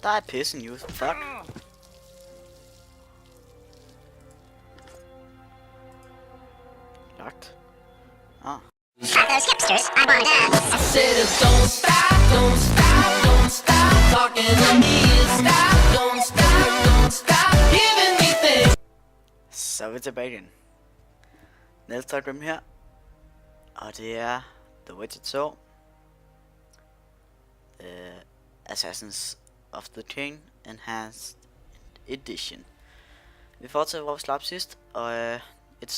Die pissing you, fuck. Locked. Ah. Hipsters, I wanna dance. I said, don't stop, don't stop, don't stop talking to me. Stop, don't stop, don't stop giving me things. Så er vi tilbage igen. NielsTopGaming her. Og det er The Witcher 2. Assassins of the King Enhanced Edition. Vi fortsætter hvor vi slap sidst. Og et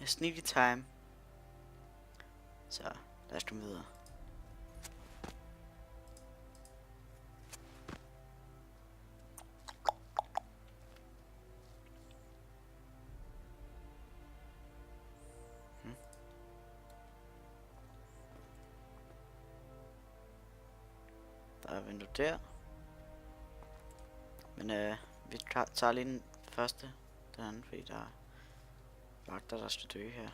sneaky time. Så lad os komme videre. Der er vindue der. Men vi tager lige den første. Den anden, fordi der er vagter, der skal dø her.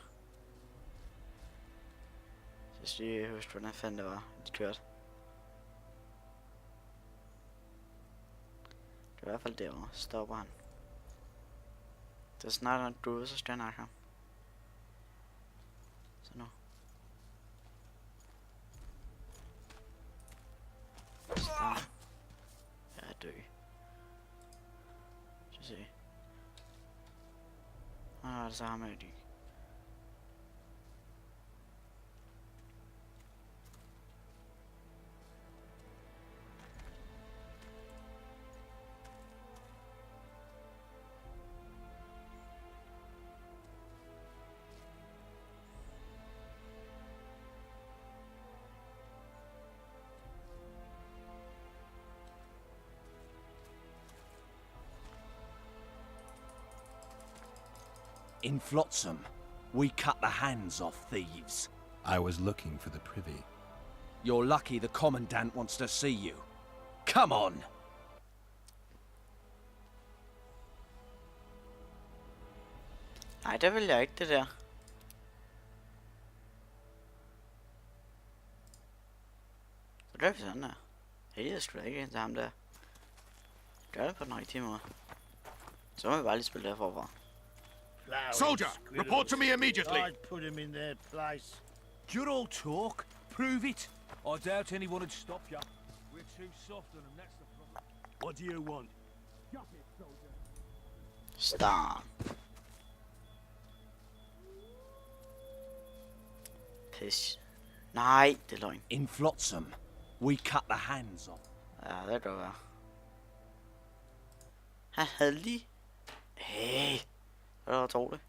Så jeg skal lige huske, hvordan fanden det var, de kørte. Det er i hvert fald derovre. Stopper han. Det er snart, når du er ude, så skal jeg nakke ham. Så nu. Start. Jeg er død. Så se. Ah, det så ham jeg ikke. In Flotsam, we cut the hands off thieves. I was looking for the privy. You're lucky the Commandant wants to see you. Come on! Nej, det vil jeg ikke, det der. Så gør vi sådan der. Jeg gider sgu da ikke ind til ham der. Gør det på den rigtige måde. Så må vi bare lige spille der forfra. Soldier, report to me immediately. I'd put him in their place. You're all talk. Prove it. I doubt anyone would stop you. We're too soft on them, that's the problem. What do you want? Shut it, soldier. Start. Pis. Nej, det er løgn. In Flotsam, we cut the hands off. Ja, det kan være. Han havde lige... Hey. Hvad var dårligt?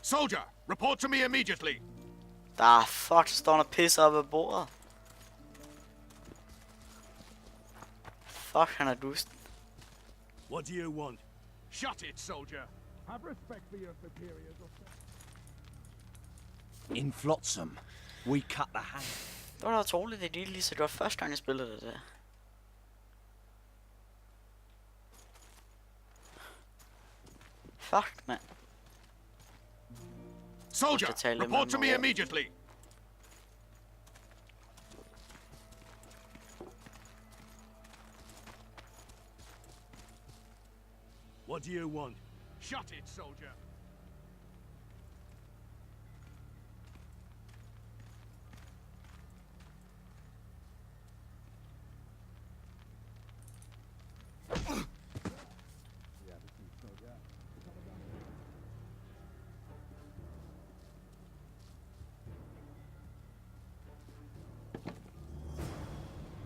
Soldier, report to me immediately. Der er fuck, der står noget pis op ad bordet. Fuck, han er dusten. What do you want? Shut it, soldier. Have respect for your superiors. In Flotsam, we cut the hands. Det var da dårligt, det er lige så godt første gang jeg spillede det der. Fuck, man. Soldier, report to me immediately. What do you want? Shut it, soldier.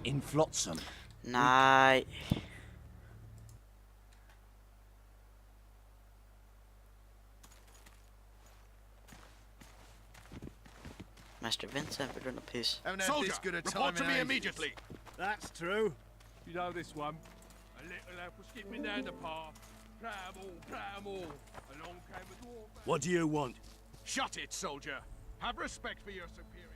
In Flotsam. Nej. Master Vincent begynder at pisse. Soldier, report to me immediately. That's true. You know this one. A little lad was skipping down the path. Plough 'em all. Along came a dwarf. What do you want? Shut it, soldier. Have respect for your superior.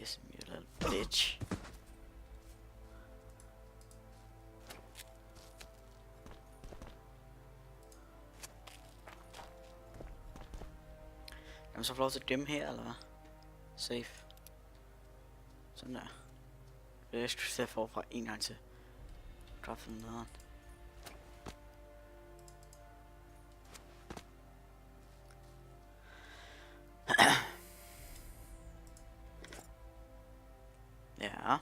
kiss me, you little bitch. Kan man så få lov til at gemme her, eller hvad? Safe. Sådan der. Jeg skal se forfra en gang til. Drop den nederen. Ja.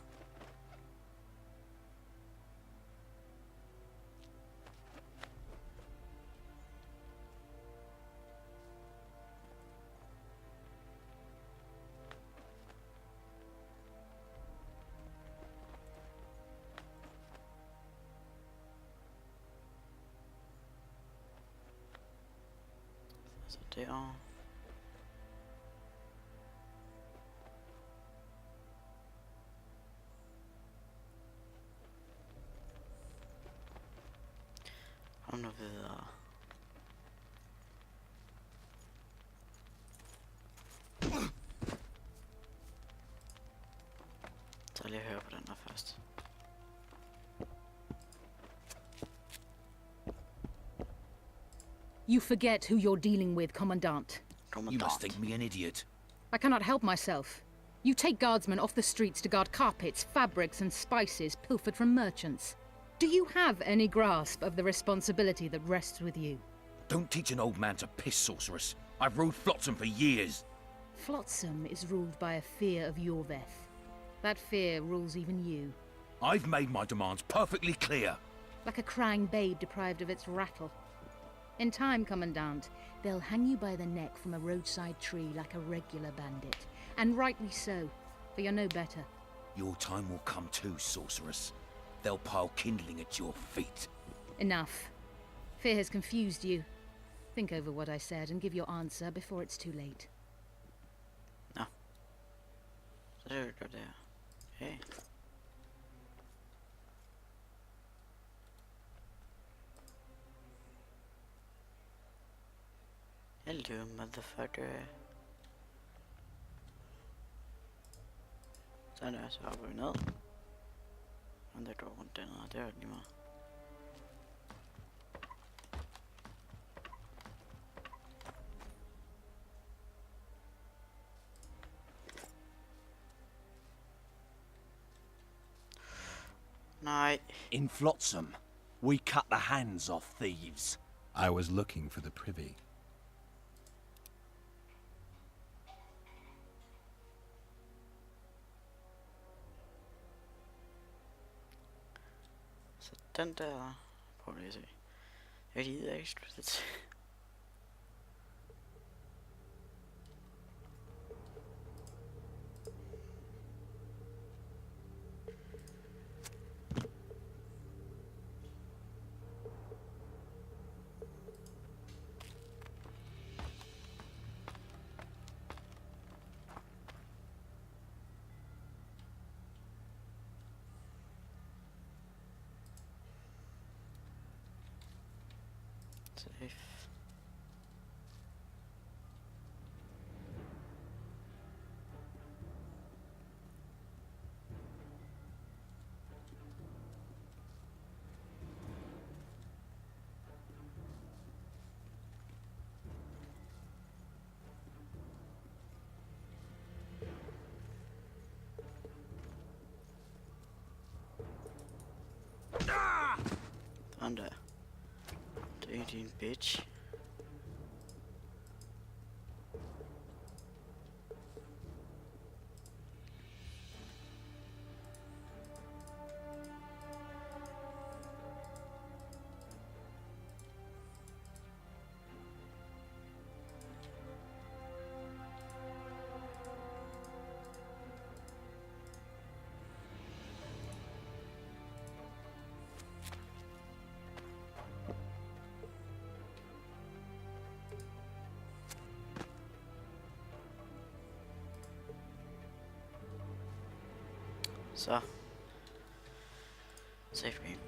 Så derovre. Kom nu videre. Så lige høre på den her først. You forget who you're dealing with, Commandant. You must think me an idiot. I cannot help myself. You take guardsmen off the streets to guard carpets, fabrics, and spices pilfered from merchants. Do you have any grasp of the responsibility that rests with you? Don't teach an old man to piss, sorceress. I've ruled Flotsam for years. Flotsam is ruled by a fear of Yorveth. That fear rules even you. I've made my demands perfectly clear. Like a crying babe deprived of its rattle. In time, Commandant, they'll hang you by the neck from a roadside tree like a regular bandit. And rightly so, for you're no better. Your time will come too, sorceress. They'll pile kindling at your feet. Enough. Fear has confused you. Think over what I said and give your answer before it's too late. Nå. Så det er det der. Okay. Hello, motherfucker. Sådan der, så hopper vi ned. Og der går rundt dernede, det er jo lige meget. Nej. In Flotsam, we cut the hands off thieves. I was looking for the privy. Så den der... Prøv lige at se. Jeg gider ikke slutte det til. Safe. Sådan der. Det er din bitch. Så. Safe game.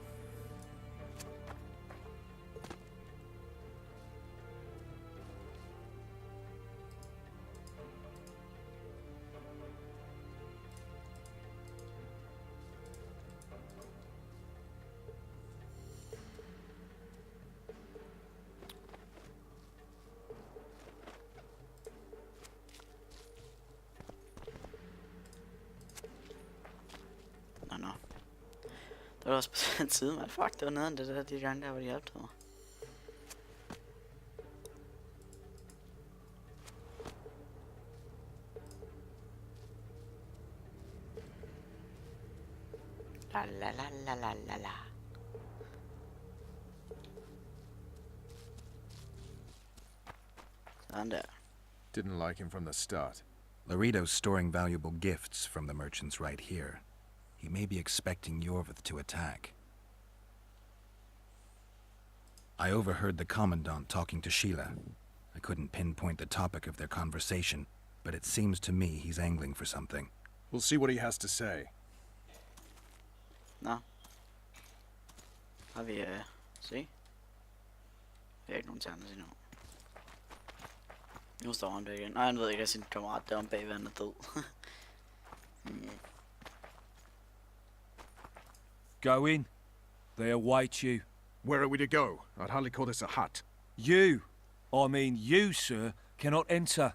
Det var også på den side, man. Fuck, det var nederen det der, de gange der, hvor de hjalp mig. La la la la la la la. Sådan der. Didn't like him from the start. Laredo's storing valuable gifts from the merchants right here. He may be expecting Yorvith to attack. I overheard the Commandant talking to Sheila. I couldn't pinpoint the topic of their conversation, but it seems to me he's angling for something. We'll see what he has to say. Nå. Har vi, se? Vi har ikke nogen terner til nu. Nu står han der igen. Nej, han ved ikke, at sin kammerat der om bagved han er død. Go in. They await you. Where are we to go? I'd hardly call this a hut. You, I mean you, sir, cannot enter.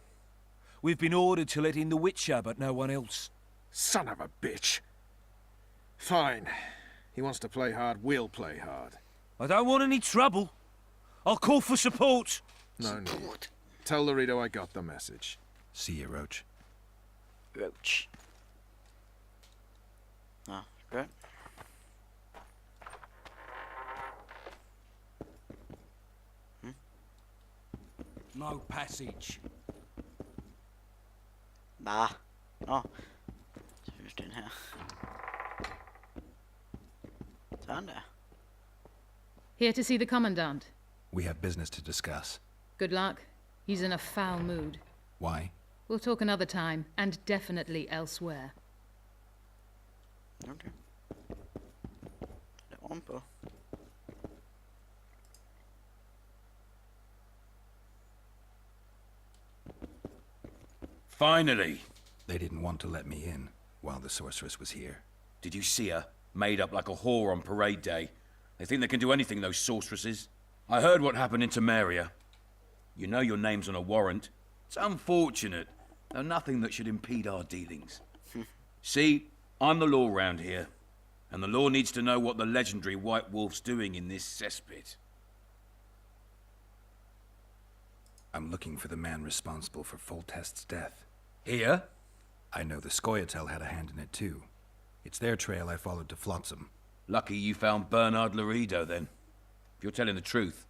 We've been ordered to let in the Witcher, but no one else. Son of a bitch. Fine. He wants to play hard, we'll play hard. I don't want any trouble. I'll call for support. No need. Tell Laredo I got the message. See you, Roach. Roach. Nå, godt. No passage. Bare. Nå. Så synes den her. Sådan der. Here to see the Commandant. We have business to discuss. Good luck. He's in a foul mood. Why? We'll talk another time, and definitely elsewhere. Okay. Det er ovenpå. Finally! They didn't want to let me in while the sorceress was here. Did you see her? Made up like a whore on parade day. They think they can do anything, those sorceresses. I heard what happened in Temeria. You know your name's on a warrant. It's unfortunate, though nothing that should impede our dealings. See, I'm the law round here, and the law needs to know what the legendary White Wolf's doing in this cesspit. I'm looking for the man responsible for Foltest's death. Here? I know the Scoia'tael had a hand in it too. It's their trail I followed to Flotsam. Lucky you found Bernard Laredo, then. If you're telling the truth,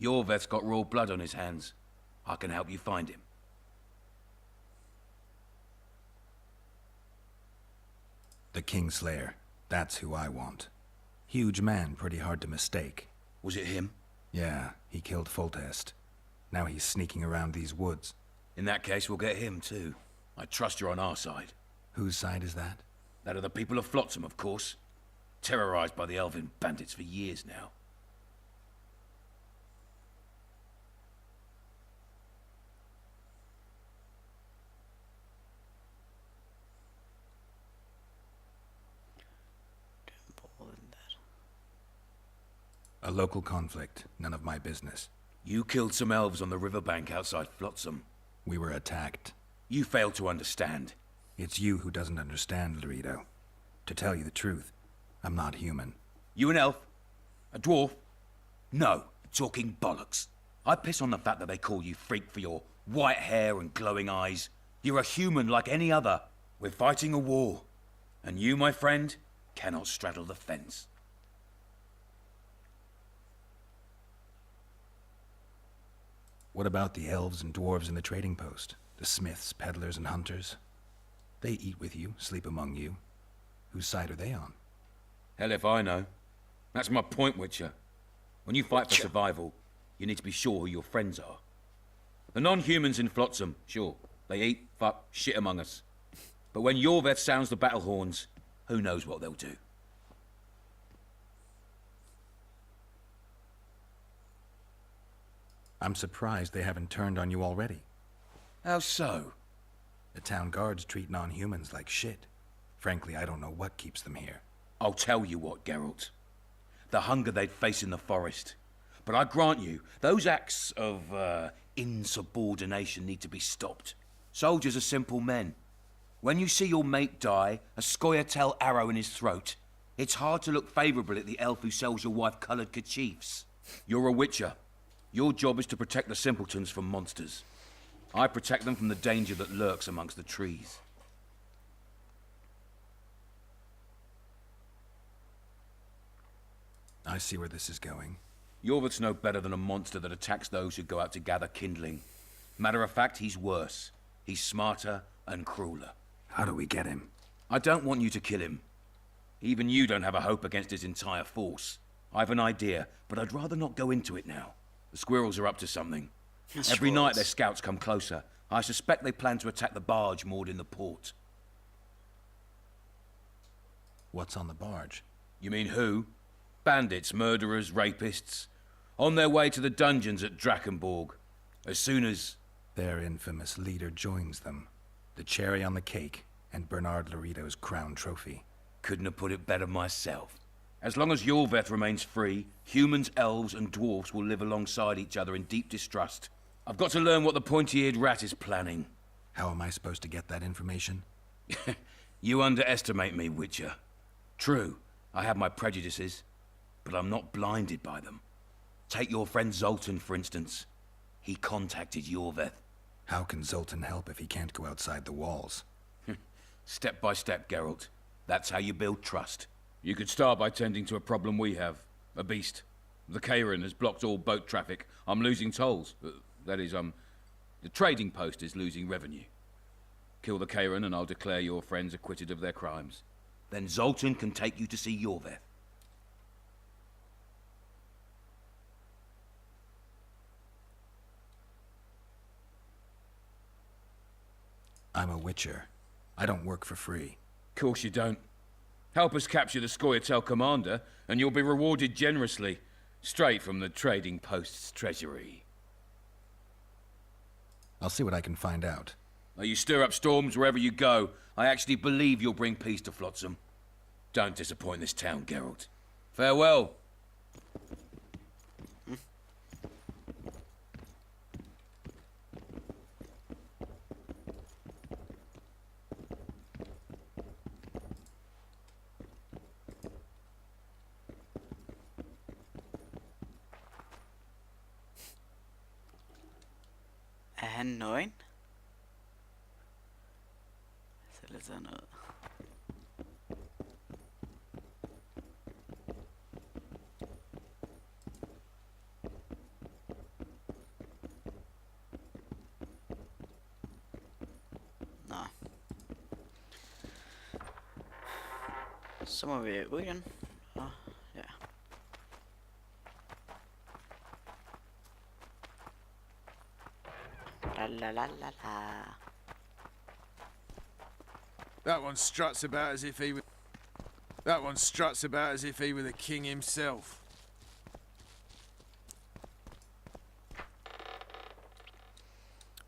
Yorveth's got raw blood on his hands. I can help you find him. The Kingslayer. That's who I want. Huge man, pretty hard to mistake. Was it him? Yeah, he killed Foltest. Now he's sneaking around these woods. In that case, we'll get him too. I trust you're on our side. Whose side is that? That of the people of Flotsam, of course. Terrorized by the elven bandits for years now. A local conflict, none of my business. You killed some elves on the riverbank outside Flotsam. We were attacked. You failed to understand. It's you who doesn't understand, Laredo. To tell you the truth, I'm not human. You an elf? A dwarf? No, talking bollocks. I piss on the fact that they call you freak for your white hair and glowing eyes. You're a human like any other. We're fighting a war. And you, my friend, cannot straddle the fence. What about the elves and dwarves in the trading post? The smiths, peddlers, and hunters? They eat with you, sleep among you. Whose side are they on? Hell if I know. That's my point, Witcher. When you fight for survival, you need to be sure who your friends are. The non-humans in Flotsam, sure, they eat, fuck, shit among us. But when Yorveth sounds the battle horns, who knows what they'll do. I'm surprised they haven't turned on you already. How so? The town guards treat non-humans like shit. Frankly, I don't know what keeps them here. I'll tell you what, Geralt. The hunger they'd face in the forest. But I grant you, those acts of, insubordination need to be stopped. Soldiers are simple men. When you see your mate die, a Scoia'tael arrow in his throat, It's hard to look favourable at the elf who sells your wife coloured kerchiefs. You're a witcher. Your job is to protect the simpletons from monsters. I protect them from the danger that lurks amongst the trees. I see where this is going. Yorvith's no better than a monster that attacks those who go out to gather kindling. Matter of fact, he's worse. He's smarter and crueler. How do we get him? I don't want you to kill him. Even you don't have a hope against his entire force. I've an idea, but I'd rather not go into it now. The squirrels are up to something. Every night their scouts come closer. I suspect they plan to attack the barge moored in the port. What's on the barge? You mean who? Bandits, murderers, rapists. On their way to the dungeons at Drakenborg. As soon as... Their infamous leader joins them. The cherry on the cake, and Bernard Laurito's crown trophy. Couldn't have put it better myself. As long as Yorveth remains free, humans, elves, and dwarfs will live alongside each other in deep distrust. I've got to learn what the pointy-eared rat is planning. How am I supposed to get that information? You underestimate me, Witcher. True, I have my prejudices, but I'm not blinded by them. Take your friend Zoltan, for instance. He contacted Yorveth. How can Zoltan help if he can't go outside the walls? Step by step, Geralt. That's how you build trust. You could start by tending to a problem we have. A beast. The Kairin has blocked all boat traffic. I'm losing tolls. That is, the trading post is losing revenue. Kill the Kairin and I'll declare your friends acquitted of their crimes. Then Zoltan can take you to see Yorveth. I'm a witcher. I don't work for free. Course you don't. Help us capture the Scoia'tael commander, and you'll be rewarded generously, straight from the trading post's treasury. I'll see what I can find out. Now you stir up storms wherever you go. I actually believe you'll bring peace to Flotsam. Don't disappoint this town, Geralt. Farewell. Er han nøgen? Så lidt sådan noget. Nå. Så må vi ud igen. Og ja. La la la la la. That one struts about as if he were... That one struts about as if he were the king himself.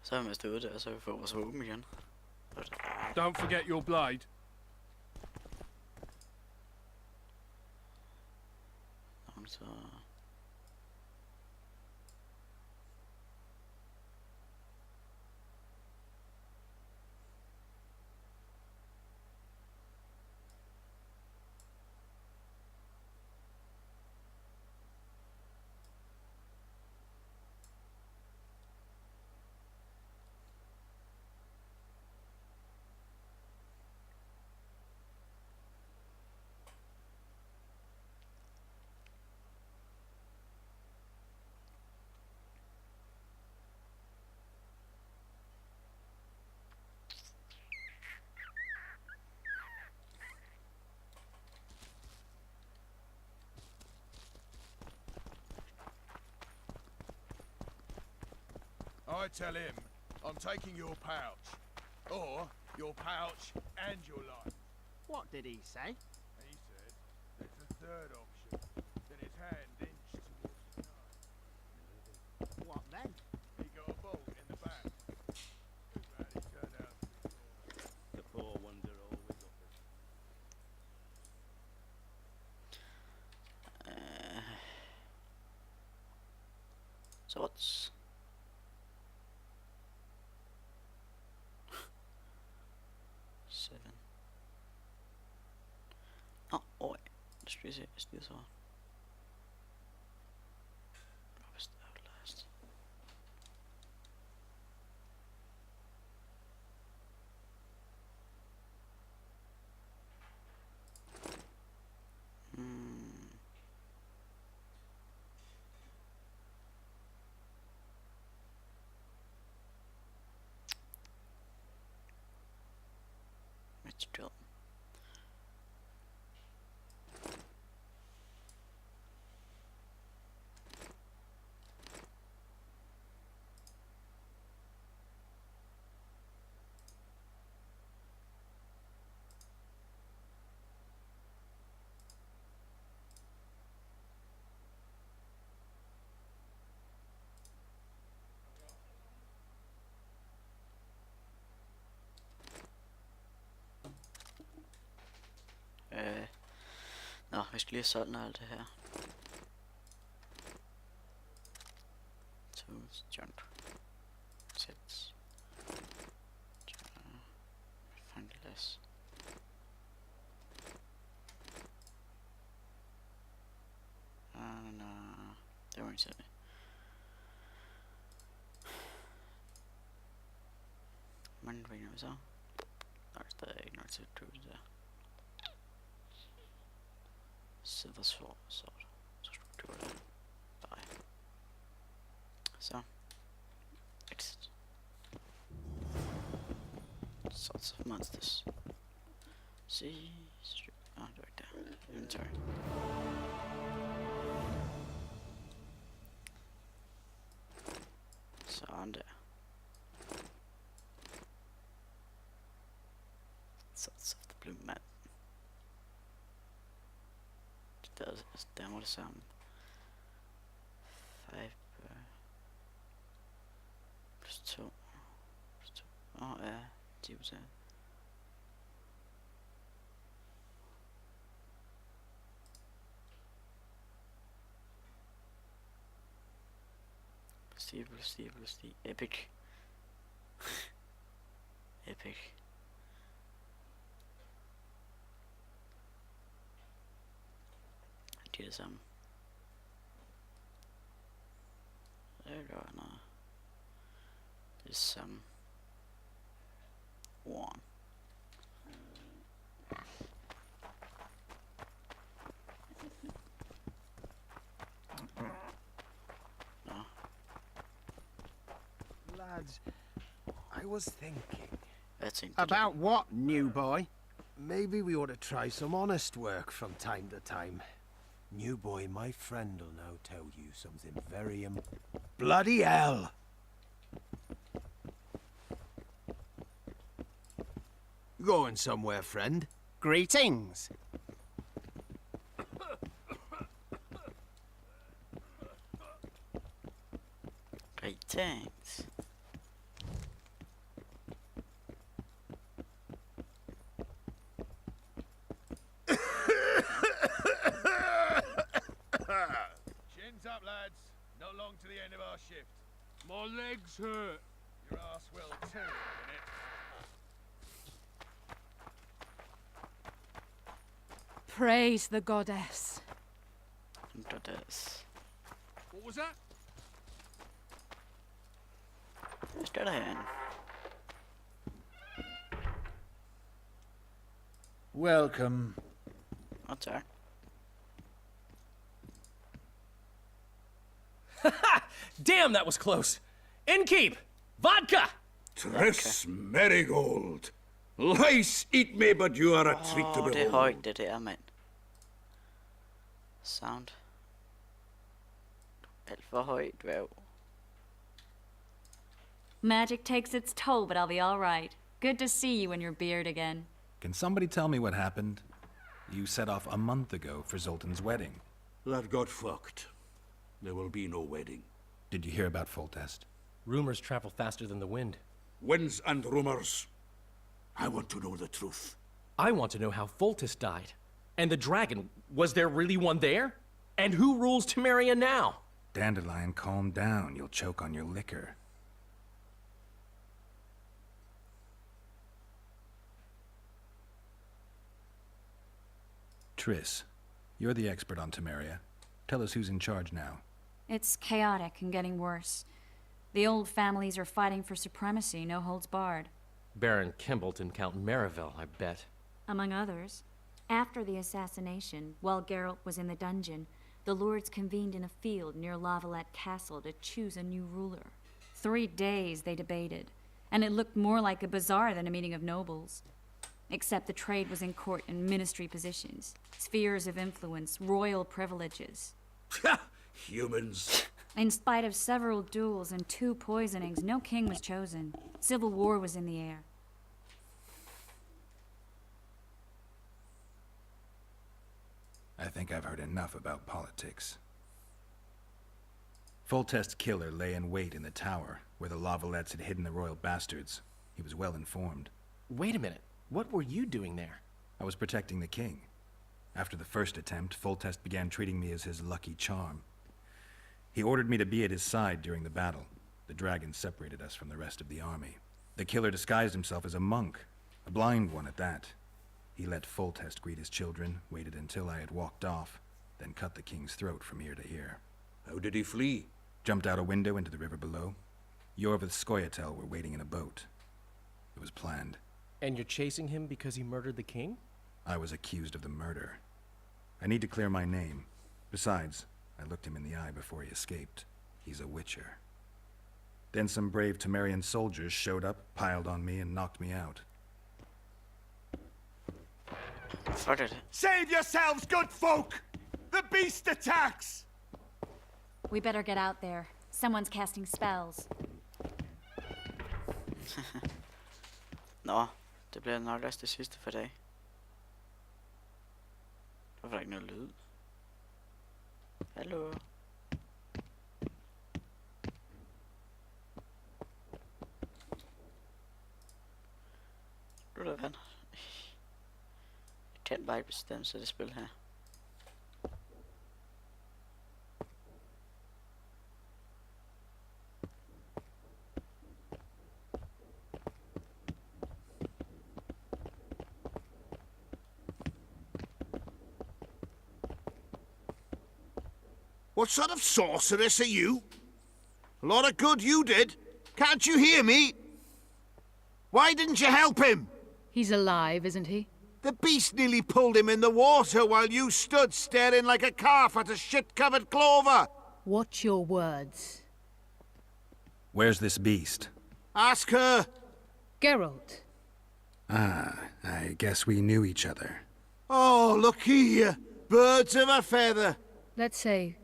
Så er vi stået der, og så vi får vores våben igen. Don't forget your blade. Så... I tell him I'm taking your pouch. Or your pouch and your life. What did he say? He said there's a third option. Then his hand inched towards the knife. What then? He got a bolt in the back. Too bad he turned out to be wrong. The poor wonder always offers. Så what's... Seven. Oh, oj. Skal vi se, skide så. Outlast. Match drill. Nå, vi skal lige have solgt alt det her. Tools, junk, sets, fingerless. No, det var ikke det. Men hvad er så? Der er stadig ikke nok til at købe det der. Silver sword, så struktur det. Bye. Så. Exit. Sorts of monsters. See. Ah, det var ikke der. Inventory. Sådan der. Sorts of the blue man. Der må det samme. 5 plus 2 plus 2. Ja, 10%. Plus 10. Epic. Epic. Det er det samme. Det gør noget. Det er det samme. One. No. Lads, I was thinking. About what, new boy? Maybe we ought to try some honest work from time to time. New boy, my friend will now tell you something very bloody hell! Going somewhere, friend? Greetings. Greetings. Chins up, lads. Not long to the end of our shift. My legs hurt. Your ass will too, innit? Praise the goddess. Goddess. What was that? Hvad skal der herinde? Welcome. Og tak. Damn, that was close. Innkeep! Vodka! Triss Marigold. Lice eat me, but you are a treat to Det er behold. højt, det der, mand. Sound. Alt for højt, dværg. Magic takes its toll, but I'll be all right. Good to see you in your beard again. Can somebody tell me what happened? You set off a month ago for Zoltan's wedding. That got fucked. There will be no wedding. Did you hear about Foltest? Rumors travel faster than the wind. Winds and rumors. I want to know the truth. I want to know how Foltest died. And the dragon, was there really one there? And who rules Temeria now? Dandelion, calm down. You'll choke on your liquor. Triss, You're the expert on Temeria. Tell us who's in charge now. It's chaotic and getting worse. The old families are fighting for supremacy, no holds barred. Baron Kimbolt and Count Merivale, I bet. Among others. After the assassination, while Geralt was in the dungeon, the lords convened in a field near Lavalette Castle to choose a new ruler. 3 days they debated, and it looked more like a bazaar than a meeting of nobles. Except the trade was in court and ministry positions, spheres of influence, royal privileges. Humans. In spite of several duels and 2 poisonings, no king was chosen. Civil war was in the air. I think I've heard enough about politics. Foltest's killer lay in wait in the tower, where the Lavalettes had hidden the royal bastards. He was well informed. Wait a minute. What were you doing there? I was protecting the king. After the first attempt, Foltest began treating me as his lucky charm. He ordered me to be at his side during the battle. The dragon separated us from the rest of the army. The killer disguised himself as a monk, a blind one at that. He let Foltest greet his children, waited until I had walked off, then cut the king's throat from ear to ear. How did he flee? Jumped out a window into the river below. Yor with Skoyatel were waiting in a boat. It was planned. And you're chasing him because he murdered the king? I was accused of the murder. I need to clear my name. Besides, I looked him in the eye before he escaped. He's a witcher. Then some brave Temerian soldiers showed up, piled on me, and knocked me out. Save yourselves, good folk! The beast attacks! We better get out there. Someone's casting spells. Nå, det bliver nok også det sidste for i dag. Der var ikke noget lyd. Hallo? Du der vand. Jeg kan bare ikke bestemme sig det spil her. What sort of sorceress are you? A lot of good you did. Can't you hear me? Why didn't you help him? He's alive, isn't he? The beast nearly pulled him in the water while you stood staring like a calf at a shit-covered clover. Watch your words. Where's this beast? Ask her. Geralt. Ah, I guess we knew each other. Oh, look here. Birds of a feather. Let's say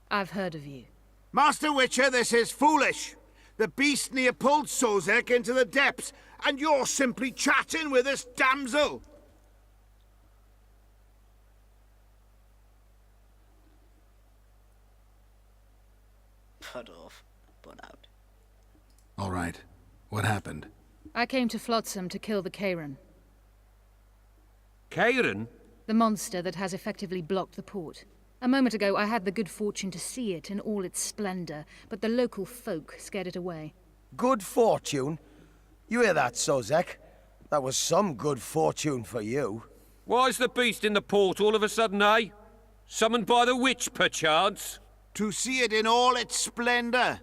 I've heard of you. Master Witcher, this is foolish. The beast near pulled Sozek into the depths, and you're simply chatting with this damsel. Put off. Put out. All right. What happened? I came to Flotsam to kill the Kairan. Kairan? The monster that has effectively blocked the port. A moment ago, I had the good fortune to see it in all its splendor, but the local folk scared it away. Good fortune? You hear that, Sozek? That was some good fortune for you. Why's the beast in the port all of a sudden, eh? Summoned by the witch, perchance? To see it in all its splendor.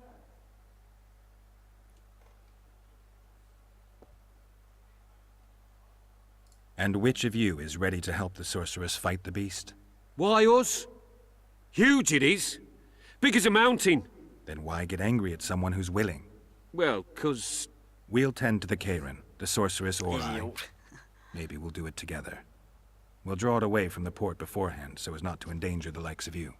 And which of you is ready to help the sorceress fight the beast? Why us? Huge it is. Big as a mountain. Then why get angry at someone who's willing? Well, 'cause... We'll tend to the Kairan, the sorceress or I. Idiot. Maybe we'll do it together. We'll draw it away from the port beforehand, so as not to endanger the likes of you.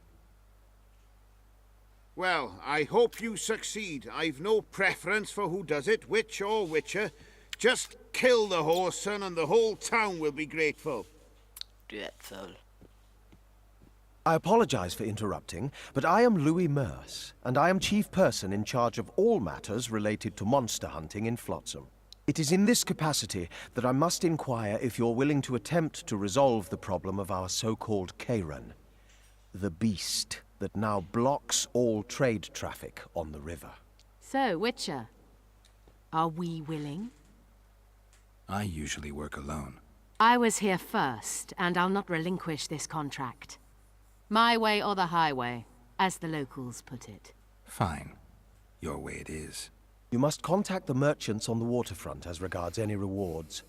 Well, I hope you succeed. I've no preference for who does it, witch or witcher. Just kill the whoreson and the whole town will be grateful. Du er ful. I apologize for interrupting, but I am Louis Merce, and I am chief person in charge of all matters related to monster hunting in Flotsam. It is in this capacity that I must inquire if you're willing to attempt to resolve the problem of our so-called Kairan, the beast that now blocks all trade traffic on the river. So, Witcher, are we willing? I usually work alone. I was here first, and I'll not relinquish this contract. My way or the highway, as the locals put it. Fine. Your way it is. You must contact the merchants on the waterfront as regards any rewards.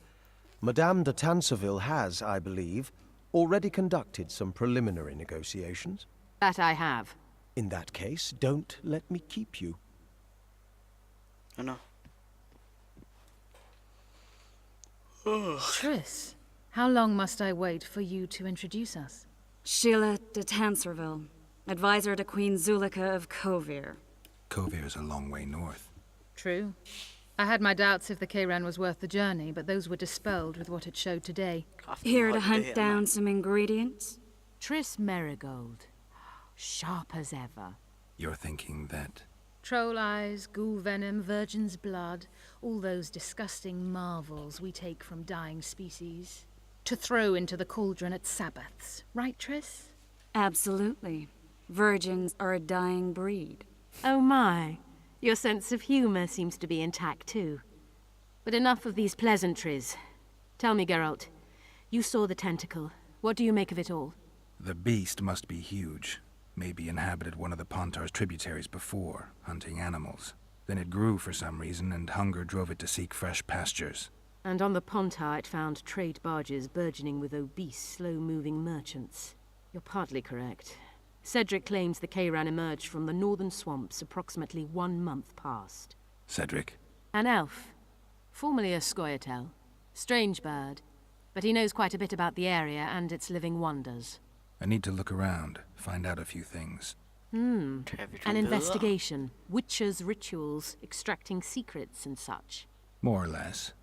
Madame de Tanserville has, I believe, already conducted some preliminary negotiations. That I have. In that case, don't let me keep you. Oh no. Triss, how long must I wait for you to introduce us? Sheila de Tanserville, advisor to Queen Zulika of Kovir. Kovir's a long way north. True. I had my doubts if the Kayran was worth the journey, but those were dispelled with what it showed today. Here to hunt down some ingredients? Triss Merigold. Sharp as ever. You're thinking that... Troll eyes, ghoul venom, virgin's blood, all those disgusting marvels we take from dying species. To throw into the cauldron at Sabbaths. Right, Triss? Absolutely. Virgins are a dying breed. Oh my. Your sense of humor seems to be intact too. But enough of these pleasantries. Tell me, Geralt. You saw the tentacle. What do you make of it all? The beast must be huge. Maybe inhabited one of the Pontar's tributaries before, hunting animals. Then it grew for some reason, and hunger drove it to seek fresh pastures. And on the Pontar it found trade barges burgeoning with obese, slow-moving merchants. You're partly correct. Cedric claims the Kayran emerged from the northern swamps approximately 1 month past. Cedric? An elf. Formerly a Scoia'tael. Strange bird. But he knows quite a bit about the area and its living wonders. I need to look around, find out a few things. An investigation. Witches' rituals, extracting secrets and such. More or less.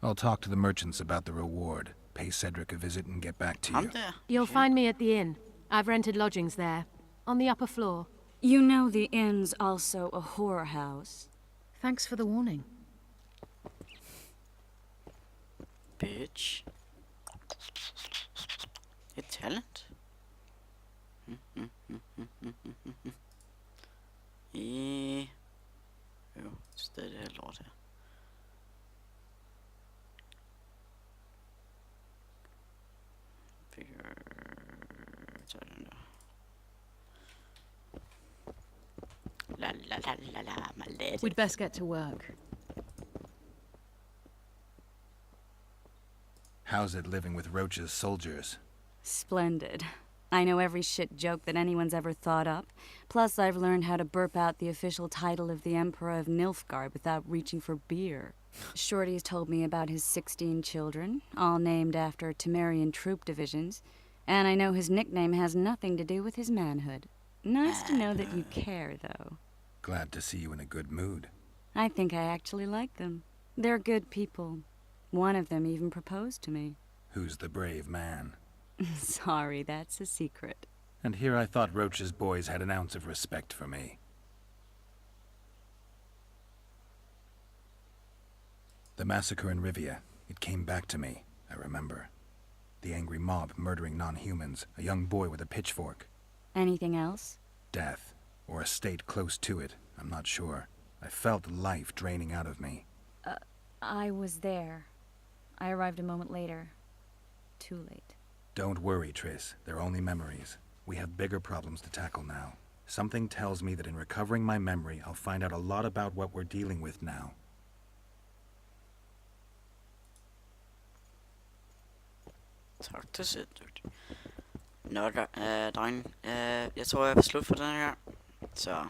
I'll talk to the merchants about the reward, pay Cedric a visit and get back to you. You'll find me at the inn. I've rented lodgings there, on the upper floor. You know the inn's also a whorehouse. Thanks for the warning. Bitch. Et talent? Jo, stadig det her lort her. Så den der. My lady. We'd best get to work. How's it living with Roach's soldiers? Splendid. I know every shit joke that anyone's ever thought up. Plus, I've learned how to burp out the official title of the Emperor of Nilfgaard without reaching for beer. Shorty's told me about his 16 children, all named after Temerian troop divisions, and I know his nickname has nothing to do with his manhood. Nice to know that you care, though. Glad to see you in a good mood. I think I actually like them. They're good people. One of them even proposed to me. Who's the brave man? Sorry, that's a secret. And here I thought Roach's boys had an ounce of respect for me. The massacre in Rivia, it came back to me, I remember. The angry mob murdering non-humans, a young boy with a pitchfork. Anything else? Death, or a state close to it, I'm not sure. I felt life draining out of me. I was there. I arrived a moment later. Too late. Don't worry, Triss. They're only memories. We have bigger problems to tackle now. Something tells me that in recovering my memory, I'll find out a lot about what we're dealing with now. Tak til Cedric. Nå, drenge. Jeg tror, jeg vil slutte for denne gang. Så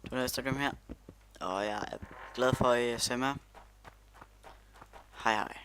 det var NielsTopGaming her. Og jeg er glad for, at I ser med. Hej hej.